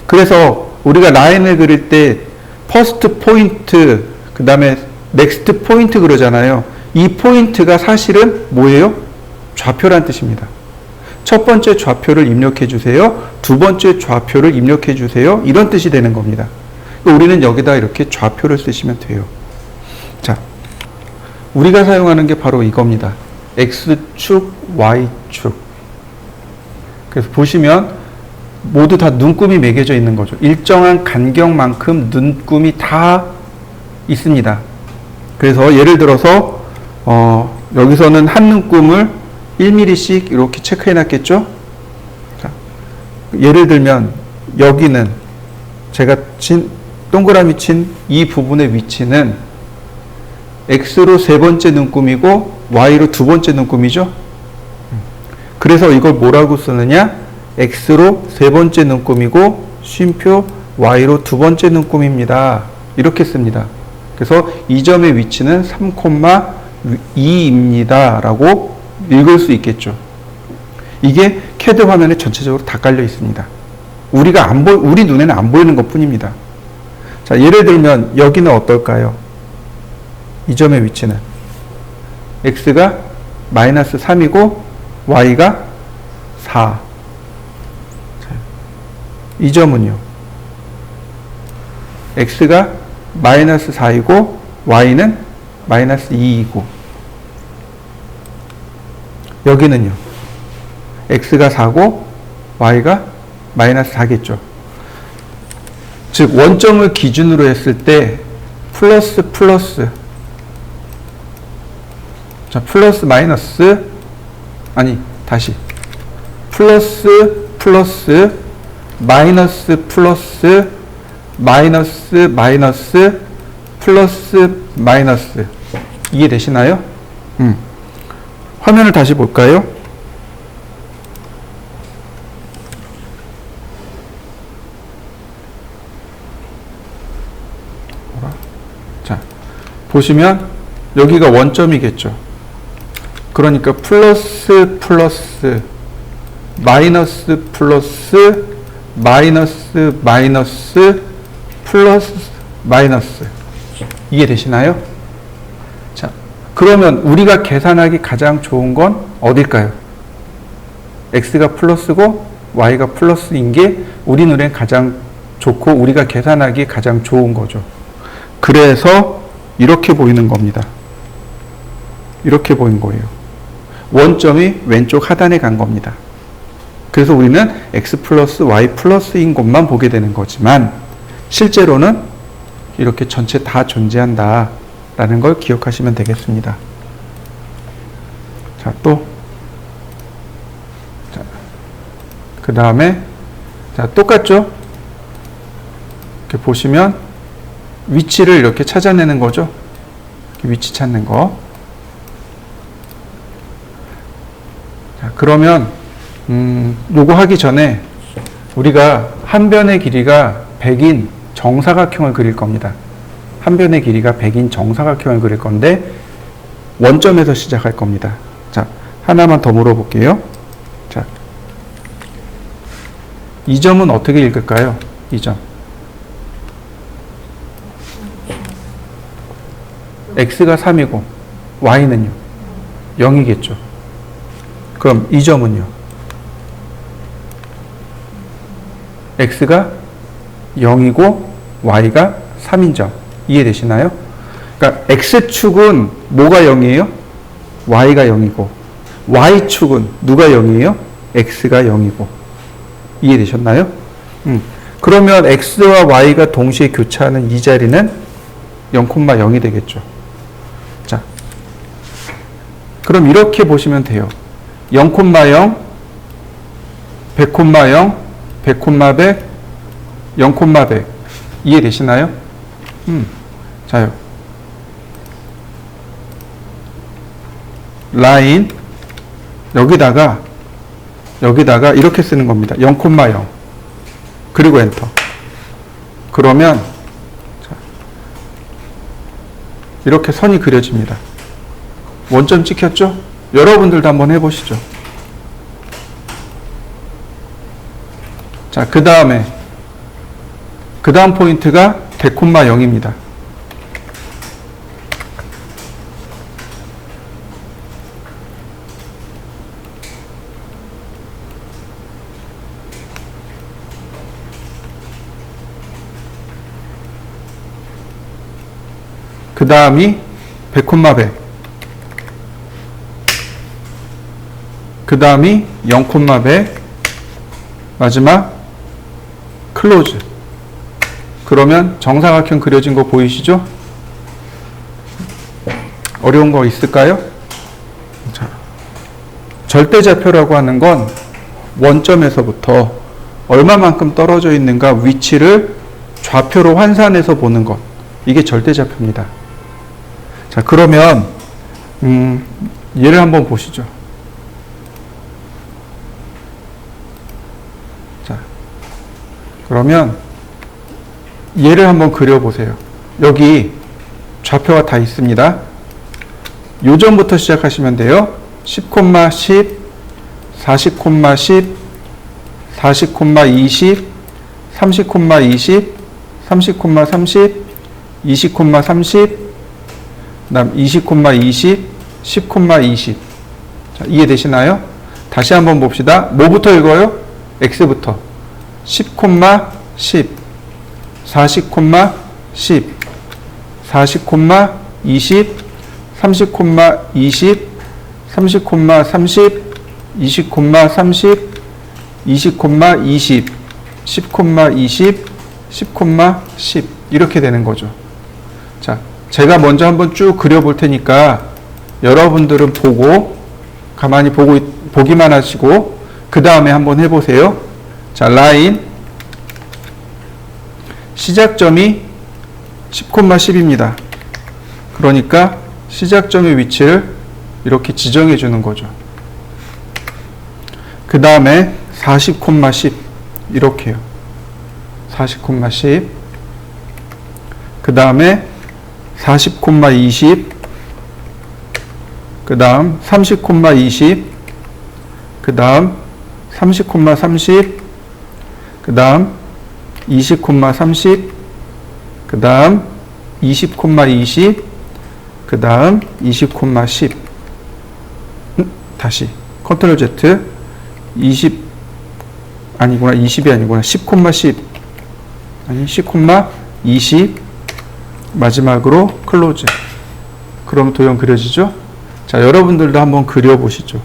Speaker 1: 그래서 우리가 라인을 그릴 때 퍼스트 포인트, 그 다음에 넥스트 포인트 그러잖아요. 이 포인트가 사실은 뭐예요? 좌표란 뜻입니다. 첫 번째 좌표를 입력해 주세요. 두 번째 좌표를 입력해 주세요. 이런 뜻이 되는 겁니다. 우리는 여기다 이렇게 좌표를 쓰시면 돼요. 자, 우리가 사용하는 게 바로 이겁니다. X축, Y축. 그래서 보시면 모두 다 눈금이 매겨져 있는 거죠. 일정한 간격만큼 눈금이 다 있습니다. 그래서 예를 들어서 여기서는 한 눈금을 1mm씩 이렇게 체크해 놨겠죠. 자, 예를 들면 여기는 제가 동그라미 친 이 부분의 위치는 X로 세 번째 눈금이고 Y로 두 번째 눈금이죠. 그래서 이걸 뭐라고 쓰느냐? X로 세 번째 눈금이고 쉼표 Y로 두 번째 눈금입니다. 이렇게 씁니다. 그래서 이 점의 위치는 3,2입니다. 라고 읽을 수 있겠죠. 이게 CAD 화면에 전체적으로 다 깔려 있습니다. 우리 눈에는 안 보이는 것 뿐입니다. 자, 예를 들면 여기는 어떨까요? 이 점의 위치는 X가 -3이고 Y가 4. 이 점은요. x가 마이너스 4이고 y는 마이너스 2이고 여기는요. x가 4고 y가 마이너스 4겠죠. 즉 원점을 기준으로 했을 때 플러스 자 플러스 마이너스 아니 다시 플러스 마이너스 마이너스 플러스 마이너스 이해되시나요? 화면을 다시 볼까요? 자, 보시면 여기가 원점이겠죠. 그러니까 플러스 마이너스 마이너스 플러스 마이너스 이해되시나요? 자, 그러면 우리가 계산하기 가장 좋은 건 어딜까요? x가 플러스고 y가 플러스인 게 우리 눈엔 가장 좋고 우리가 계산하기 가장 좋은 거죠. 그래서 이렇게 보이는 겁니다. 이렇게 보인 거예요. 원점이 왼쪽 하단에 간 겁니다. 그래서 우리는 x 플러스 y 플러스인 것만 보게 되는 거지만 실제로는 이렇게 전체 다 존재한다 라는 걸 기억하시면 되겠습니다. 자, 또 그 다음에 자, 똑같죠? 이렇게 보시면 위치를 이렇게 찾아내는 거죠. 이렇게 위치 찾는 거. 자, 그러면 요거 하기 전에 우리가 한 변의 길이가 100인 정사각형을 그릴 겁니다. 한 변의 길이가 100인 정사각형을 그릴 건데 원점에서 시작할 겁니다. 자, 하나만 더 물어볼게요. 자, 이 점은 어떻게 읽을까요? 이 점. x가 3이고 y는요? 0이겠죠. 그럼 이 점은요? x가 0이고 y가 3인 점. 이해되시나요? 그러니까 x축은 뭐가 0이에요? y가 0이고 y축은 누가 0이에요? x가 0이고 이해되셨나요? 그러면 x와 y가 동시에 교차하는 이 자리는 0,0이 되겠죠. 자, 그럼 이렇게 보시면 돼요. 0,0, 100,0, 100,100, 0,100 이해되시나요? 자요. 라인 여기다가 이렇게 쓰는 겁니다. 0,0 그리고 엔터. 그러면 자, 이렇게 선이 그려집니다. 원점 찍혔죠? 여러분들도 한번 해보시죠. 자, 그 다음 포인트가 100,0입니다. 그 다음이 100,100. 그 다음이 0,100. 마지막 클로즈. 그러면 정사각형 그려진 거 보이시죠? 어려운 거 있을까요? 자, 절대좌표라고 하는 건 원점에서부터 얼마만큼 떨어져 있는가 위치를 좌표로 환산해서 보는 것. 이게 절대좌표입니다. 자, 그러면 얘를 한번 보시죠. 자, 그러면 얘를 한번 그려보세요. 여기 좌표가 다 있습니다. 요점부터 시작하시면 돼요. 10,10, 40,10, 40,20, 30,20, 30,30, 20,30, 그 다음 20,20, 10,20. 자, 이해되시나요? 다시 한번 봅시다. 뭐부터 읽어요? x부터. 10, 10, 40, 10, 40, 20, 30, 20, 30, 30, 20, 30, 20, 20, 10, 20, 10, 10 이렇게 되는 거죠. 자, 제가 먼저 한번 쭉 그려볼 테니까 여러분들은 보고 가만히 보기만 하시고 그 다음에 한번 해보세요. 자, 라인 시작점이 10, 10입니다. 그러니까 시작점의 위치를 이렇게 지정해 주는 거죠. 그 다음에 40, 10 이렇게요. 40, 10 그 다음에 40, 20 그 다음 30, 20 그 다음 30, 30 그 다음 20, 30 그 다음 20, 20 그 다음 20, 10 다시 컨트롤 Z 20 아니구나 20이 아니구나 10, 10 아니 10, 20 마지막으로 클로즈. 그럼 도형 그려지죠? 자, 여러분들도 한번 그려보시죠.